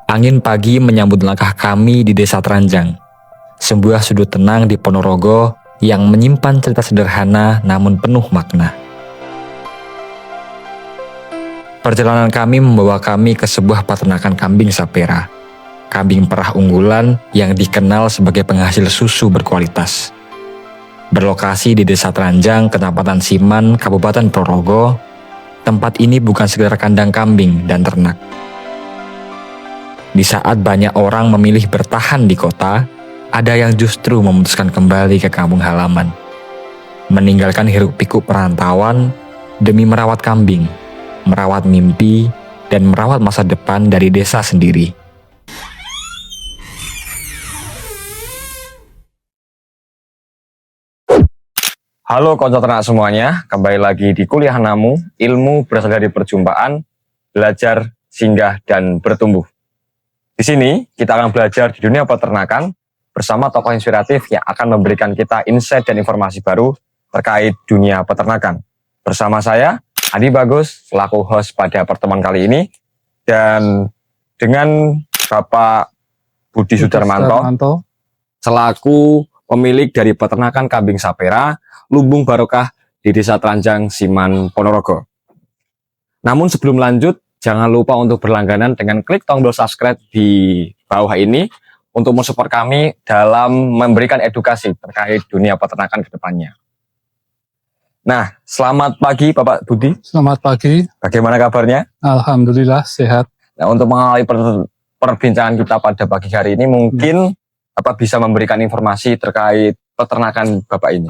Angin pagi menyambut langkah kami di Desa Teranjang, sebuah sudut tenang di Ponorogo yang menyimpan cerita sederhana namun penuh makna. Perjalanan kami membawa kami ke sebuah peternakan kambing sapera, kambing perah unggulan yang dikenal sebagai penghasil susu berkualitas. Berlokasi di Desa Teranjang, Kecamatan Siman, Kabupaten Ponorogo, tempat ini bukan sekedar kandang kambing dan ternak. Di saat banyak orang memilih bertahan di kota, ada yang justru memutuskan kembali ke kampung halaman. Meninggalkan hiruk-pikuk perantauan demi merawat kambing, merawat mimpi, dan merawat masa depan dari desa sendiri. Halo konco ternak semuanya, kembali lagi di Kuliah Namu, ilmu berasal dari perjumpaan, belajar, singgah, dan bertumbuh. Di sini, kita akan belajar di dunia peternakan bersama tokoh inspiratif yang akan memberikan kita insight dan informasi baru terkait dunia peternakan. Bersama saya, Adi Bagus, selaku host pada pertemuan kali ini, dan dengan Bapak Budi Sudarmanto, selaku pemilik dari peternakan kambing sapera, Lumbung Barokah di Desa Teranjang, Siman, Ponorogo. Namun sebelum lanjut, jangan lupa untuk berlangganan dengan klik tombol subscribe di bawah ini untuk mensupport kami dalam memberikan edukasi terkait dunia peternakan ke depannya. Nah, selamat pagi Bapak Budi. Selamat pagi. Bagaimana kabarnya? Alhamdulillah sehat. Nah, untuk mengawali perbincangan kita pada pagi hari ini, mungkin Bapak bisa memberikan informasi terkait peternakan Bapak ini.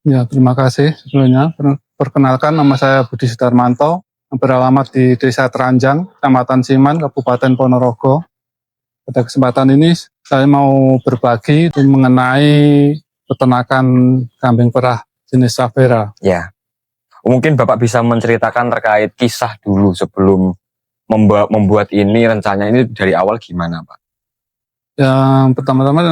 Ya, terima kasih sebelumnya. Perkenalkan, nama saya Budi Sudarmanto, beralamat di Desa Teranjang, Kecamatan Siman, Kabupaten Ponorogo. Pada kesempatan ini saya mau berbagi mengenai peternakan kambing perah jenis sapera. Ya, mungkin Bapak bisa menceritakan terkait kisah dulu sebelum membuat ini, rencananya ini dari awal gimana Pak? Yang pertama-tama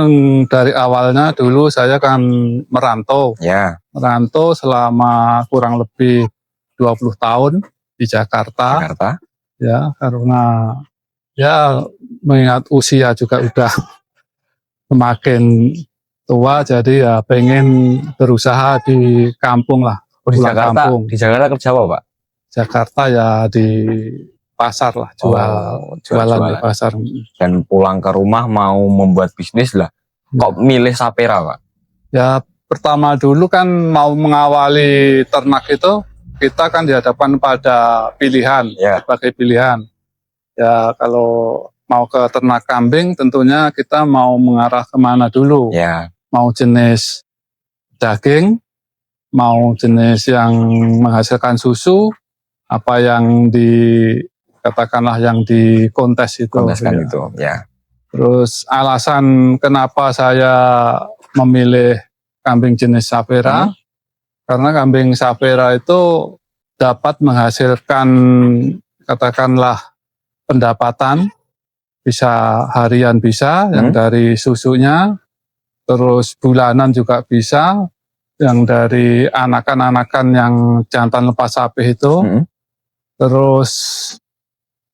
dari awalnya dulu saya kan merantau. Ya. Merantau selama kurang lebih 20 tahun di Jakarta. Ya, karena ya mengingat usia juga udah semakin tua, jadi ya pengen berusaha di kampung lah. Di Jakarta, kampung. Di Jakarta kerja apa Pak? Jakarta ya di pasar lah, jualan di pasar. Dan pulang ke rumah mau membuat bisnis lah, kok milih sapera Pak? Ya pertama dulu kan mau mengawali ternak itu, kita kan dihadapkan pada pilihan, sebagai pilihan. Ya kalau mau ke ternak kambing tentunya kita mau mengarah kemana dulu. Mau jenis daging, mau jenis yang menghasilkan susu, apa yang katakanlah yang di kontes itu. Terus alasan kenapa saya memilih kambing jenis sapera, karena kambing sapera itu dapat menghasilkan katakanlah pendapatan, bisa harian bisa, yang dari susunya, terus bulanan juga bisa, yang dari anakan-anakan yang jantan lepas sapi itu, terus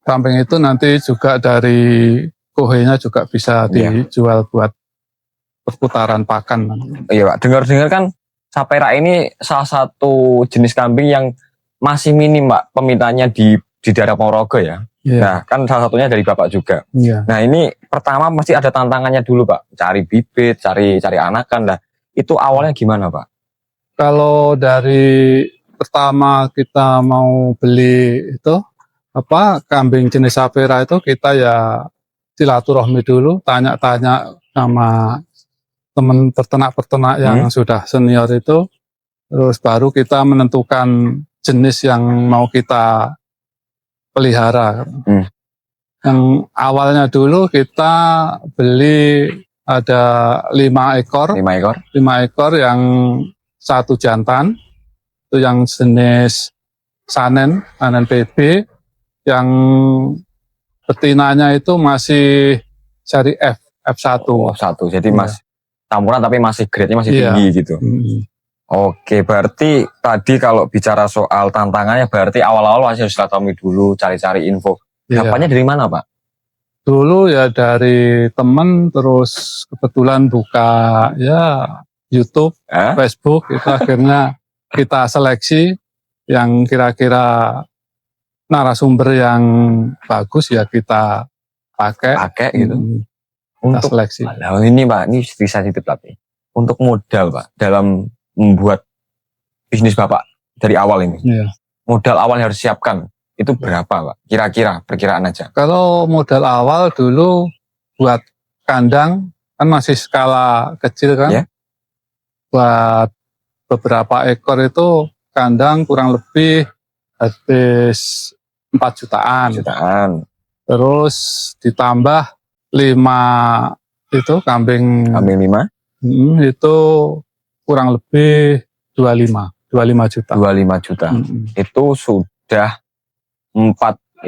samping itu nanti juga dari kohenya juga bisa dijual buat perputaran pakan. Iya Pak, dengar-dengar kan sapera ini salah satu jenis kambing yang masih minim Pak pemintaannya di daerah Ponorogo ya. Nah kan salah satunya dari Bapak juga. Nah ini pertama pasti ada tantangannya dulu Pak, cari bibit, cari anakan lah. Itu awalnya gimana Pak? Kalau dari pertama kita mau beli itu kambing jenis sapera itu, kita ya silaturahmi dulu, tanya-tanya sama teman peternak-peternak yang sudah senior itu, terus baru kita menentukan jenis yang mau kita pelihara. Yang awalnya dulu kita beli ada 5 ekor. 5 ekor yang satu jantan, itu yang jenis Sanen PB, yang betinanya itu masih seri F1. Jadi masih campuran tapi masih grade-nya masih tinggi gitu. Oke, berarti tadi kalau bicara soal tantangannya berarti awal-awal masih harus silaturahmi dulu, cari-cari info. Dapatnya dari mana Pak? Dulu ya dari temen, terus kebetulan buka ya YouTube, Facebook, itu akhirnya kita seleksi yang kira-kira narasumber yang bagus ya kita pakai gitu. Kita Untuk seleksi. Nah, ini Pak, ini sensitif tapi untuk modal Pak dalam membuat bisnis Bapak dari awal ini. Iya. Modal awal yang harus siapkan itu berapa Pak? Kira-kira perkiraan aja. Kalau modal awal dulu buat kandang kan masih skala kecil kan. Ya. Buat beberapa ekor itu kandang kurang lebih habis 4 jutaan. Terus ditambah 5 itu kambing 5 itu kurang lebih 25 juta. 25 juta. Itu sudah 4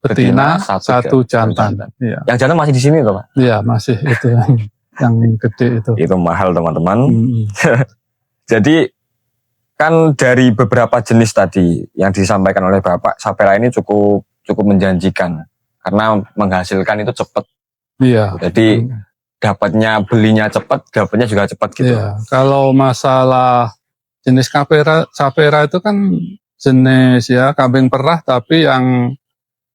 betina, 1 jantan. Iya. Yang jantan masih di sini toh Pak? Iya, masih itu yang gede itu. Itu mahal teman-teman. Jadi kan dari beberapa jenis tadi yang disampaikan oleh Bapak, Sapera ini cukup menjanjikan karena menghasilkan itu cepat. Iya. Jadi belinya cepat, dapatnya juga cepat gitu. Iya. Kalau masalah jenis Sapera itu kan jenis ya kambing perah tapi yang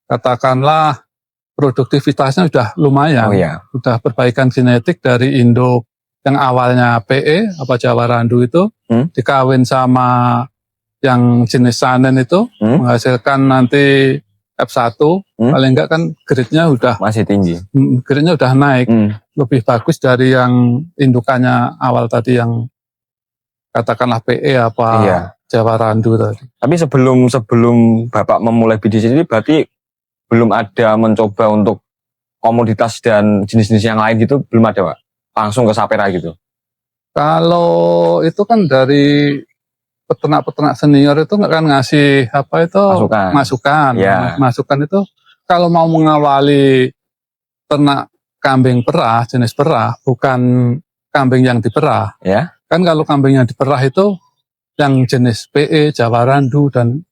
katakanlah produktivitasnya sudah lumayan. Oh iya. Sudah perbaikan genetik dari induk yang awalnya PE apa Jawa Randu itu dikawin sama yang jenis Sanen itu menghasilkan nanti F1 paling enggak kan grade-nya udah masih tinggi. Grade-nya udah naik. Lebih bagus dari yang indukannya awal tadi yang katakanlah PE apa Jawa Randu tadi. Tapi sebelum Bapak memulai bisnis ini berarti belum ada mencoba untuk komoditas dan jenis-jenis yang lain gitu, belum ada Pak? Langsung ke Sapera gitu? Kalau itu kan dari peternak-peternak senior itu nggak kan ngasih apa itu masukan. Ya. Masukan itu kalau mau mengawali ternak kambing perah, jenis perah, bukan kambing yang diperah. Ya. Kan kalau kambing yang diperah itu yang jenis PE, Jawa Randu dan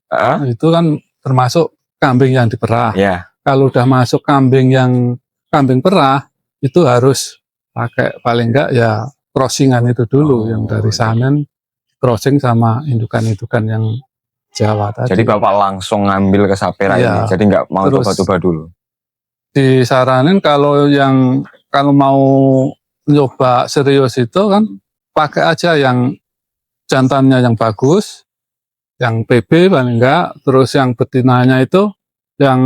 itu kan termasuk kambing yang diperah. Ya. Kalau udah masuk kambing yang kambing perah itu harus pakai paling enggak ya crossingan itu dulu yang dari Sanen crossing sama indukan-indukan yang Jawa tadi. Jadi Bapak langsung ngambil ke Sapera ini, jadi nggak mau coba-coba dulu. Disaranin kalau mau nyoba serius itu kan pakai aja yang jantannya yang bagus, yang PB paling enggak, terus yang betinanya itu yang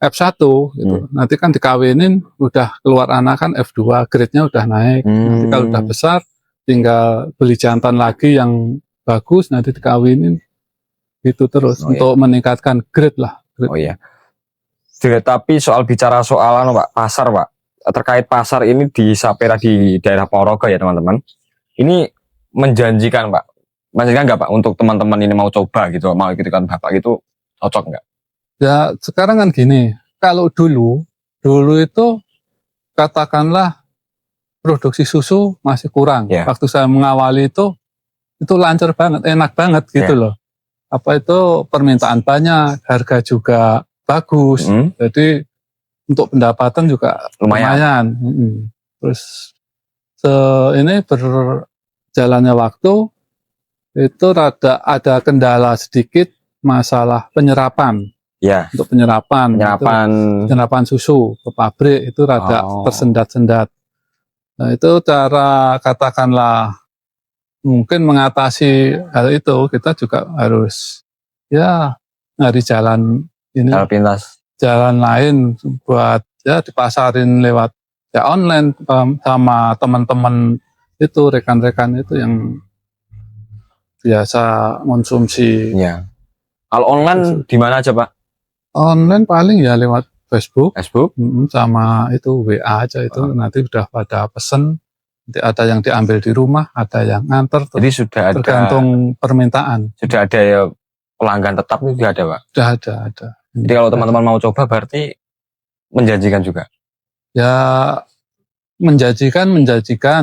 F1 gitu. Nanti kan dikawinin udah keluar anak kan F2, grade-nya udah naik. Nanti kalau udah besar tinggal beli jantan lagi yang bagus, nanti dikawinin gitu terus untuk meningkatkan grade lah. Oh iya. Tapi bicara soal Pak, pasar Pak, terkait pasar ini di Sapera di daerah Ponorogo ya teman-teman. Ini menjanjikan Pak, nggak Pak untuk teman-teman ini mau coba gitu, mau ikutkan Bapak gitu, cocok nggak? Ya sekarang kan gini, kalau dulu itu katakanlah produksi susu masih kurang. Waktu saya mengawali itu lancar banget, enak banget gitu loh. Apa itu permintaan banyak, harga juga bagus. Jadi untuk pendapatan juga lumayan. Terus ini berjalannya waktu itu ada kendala sedikit masalah penyerapan. Ya. Untuk penyerapan susu ke pabrik itu rada tersendat-sendat. Nah itu cara katakanlah mungkin mengatasi hal itu kita juga harus ya nyari jalan ini. Jalan lain buat ya dipasarin lewat ya online sama teman-teman itu rekan-rekan itu yang biasa konsumsi. Ya. Kalau online di mana aja Pak? Online paling ya lewat Facebook sama itu WA aja itu nanti udah pada pesen, nanti ada yang diambil di rumah, ada yang nganter. Jadi sudah tergantung permintaan. Sudah ada ya pelanggan tetap itu ada Pak? Sudah ada. Jadi kalau teman-teman mau coba berarti menjanjikan juga? Ya menjanjikan,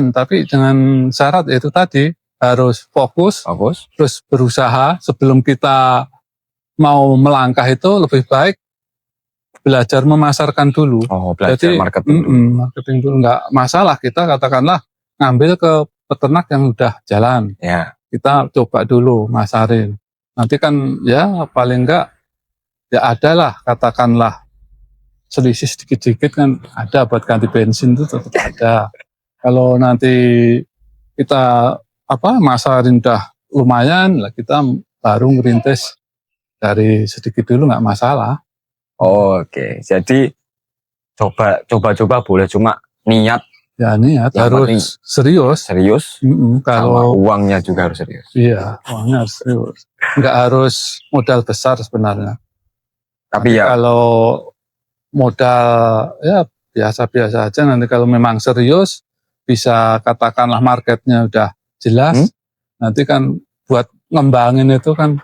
tapi dengan syarat itu tadi harus fokus, terus berusaha sebelum kita mau melangkah itu lebih baik belajar memasarkan dulu. Oh, belajar Jadi marketing dulu. marketing dulu, nggak masalah kita katakanlah ngambil ke peternak yang udah jalan. Ya. Kita coba dulu masarin. Nanti kan ya paling enggak ya ada lah, katakanlah selisih sedikit-sedikit kan ada buat ganti bensin itu tetap ada. Kalau nanti kita masarin udah lumayan lah, kita baru ngerintis dari sedikit dulu, nggak masalah. Oke, jadi coba boleh, cuma niat Ya niat yang penting harus serius. serius, sama Kalau uangnya juga harus serius. iya, uangnya harus serius. Nggak harus modal besar sebenarnya. Tapi ya, Kalau modal ya biasa-biasa aja, nanti kalau memang serius bisa katakanlah marketnya udah jelas, nanti kan buat ngembangin itu kan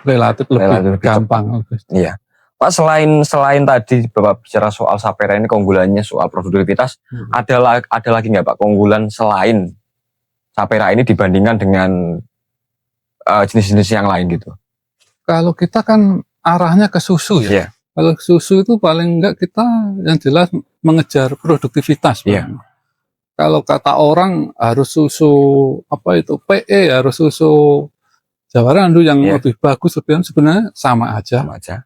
relatif lebih gampang. Iya. Pak, selain tadi Bapak bicara soal Sapera ini keunggulannya soal produktivitas, ada lagi nggak Pak keunggulan selain Sapera ini dibandingkan dengan jenis-jenis yang lain gitu? Kalau kita kan arahnya ke susu ya. Yeah. Kalau susu itu paling enggak kita yang jelas mengejar produktivitas. Yeah. Kalau kata orang harus susu PE, harus susu Jawa Randu yang lebih bagus, sebenarnya sama aja. Sama aja.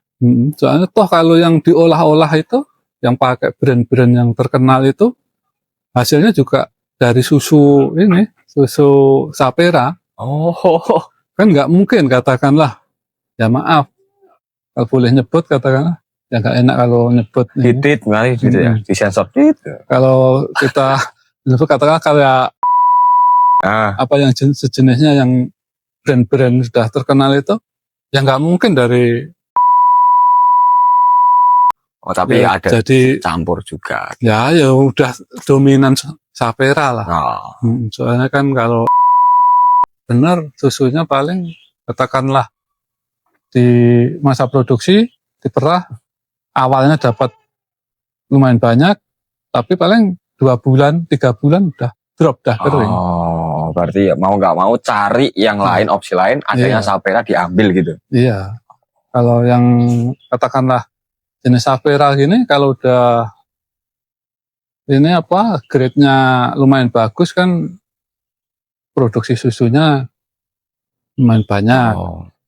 Soalnya toh kalau yang diolah-olah itu, yang pakai brand-brand yang terkenal itu, hasilnya juga dari susu Sapera. Oh, kan nggak mungkin katakanlah, ya maaf, kalau boleh nyebut katakanlah, ya nggak enak kalau nyebut. Titit, mari gitu ya, disensor tit. Kalau kita nyebut katakanlah kayak apa yang sejenisnya yang brand-brand sudah terkenal itu, ya nggak mungkin dari. Oh, tapi ya, ada jadi campur juga. Ya udah dominan Sapera lah. Soalnya kan kalau benar susunya paling katakanlah di masa produksi diperah awalnya dapat lumayan banyak, tapi paling 2 bulan 3 bulan udah drop, dah kering. Oh, berarti ya mau nggak mau cari yang lain, opsi lain, adanya Sapera diambil gitu. Iya. Kalau yang katakanlah jenis Sapera gini, kalau udah ini grade-nya lumayan bagus kan, produksi susunya lumayan banyak.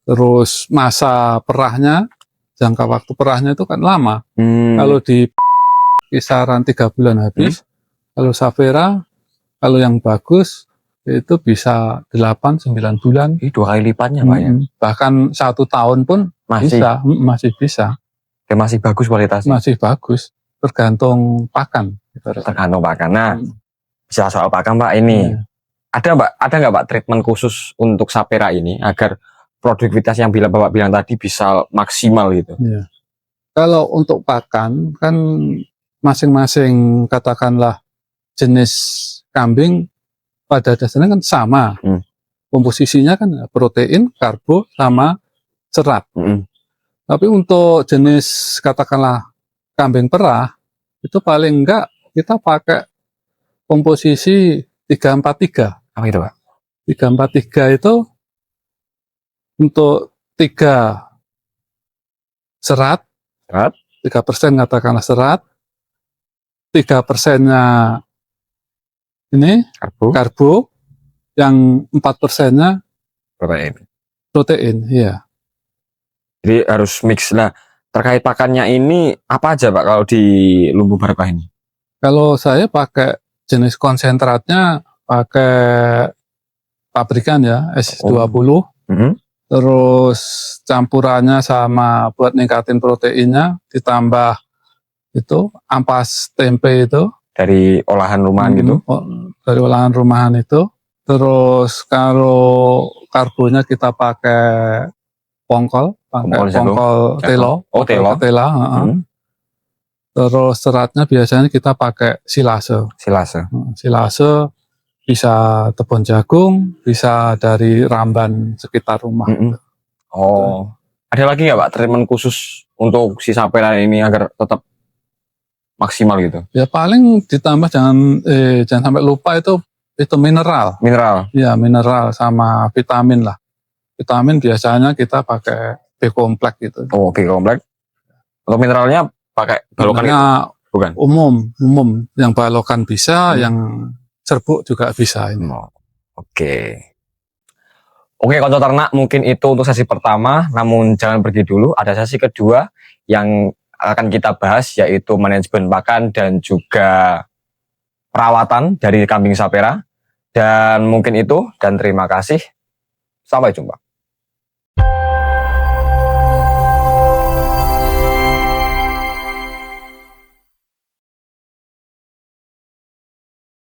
Terus masa perahnya, jangka waktu perahnya itu kan lama. Kalau di kisaran 3 bulan habis, kalau Sapera, kalau yang bagus itu bisa 8-9 bulan. 2 kali lipatnya Pak ya? Bahkan 1 tahun pun masih bisa. Ya, masih bagus kualitasnya? Masih bagus, tergantung pakan. Tergantung pakan. Nah, bisa soal pakan Pak ini. Ada nggak Pak treatment khusus untuk Sapera ini agar produktivitas yang Bapak bilang tadi bisa maksimal gitu? Iya. Kalau untuk pakan kan masing-masing katakanlah jenis kambing pada dasarnya kan sama. Komposisinya kan protein, karbo, sama serat. Tapi untuk jenis katakanlah kambing perah itu paling enggak kita pakai komposisi 3-4-3. Apa itu Pak? 3-4-3 itu untuk 3 serat, 3% katakanlah serat, 3%-nya ini karbo, yang 4%-nya protein, iya. Jadi harus mix. Nah, terkait pakannya ini apa aja Pak kalau di Lumbu Barokah ini? Kalau saya pakai jenis konsentratnya pakai pabrikan ya, S20. Terus campurannya sama buat ningkatin proteinnya, ditambah itu ampas tempe itu. Dari olahan rumahan gitu? Dari olahan rumahan itu. Terus kalau karbonya kita pakai pongkol telo. Tela. Terus seratnya biasanya kita pakai silase. Silase bisa tepung jagung, bisa dari ramban sekitar rumah. Oh, ada lagi nggak Pak treatment khusus untuk si Sapera ini agar tetap maksimal gitu? Ya paling ditambah jangan sampai lupa itu mineral. Ya mineral sama vitamin lah. Vitamin biasanya kita pakai B kompleks gitu. Oh, B kompleks. Untuk mineralnya pakai balokan itu? Sebenarnya Bukan? umum yang balokan bisa, yang serbuk juga bisa ini. Oh, oke. Oke, konco ternak mungkin itu untuk sesi pertama, namun jangan pergi dulu. Ada sesi kedua yang akan kita bahas, yaitu manajemen pakan dan juga perawatan dari kambing Sapera. Dan mungkin itu, dan terima kasih. Sampai jumpa.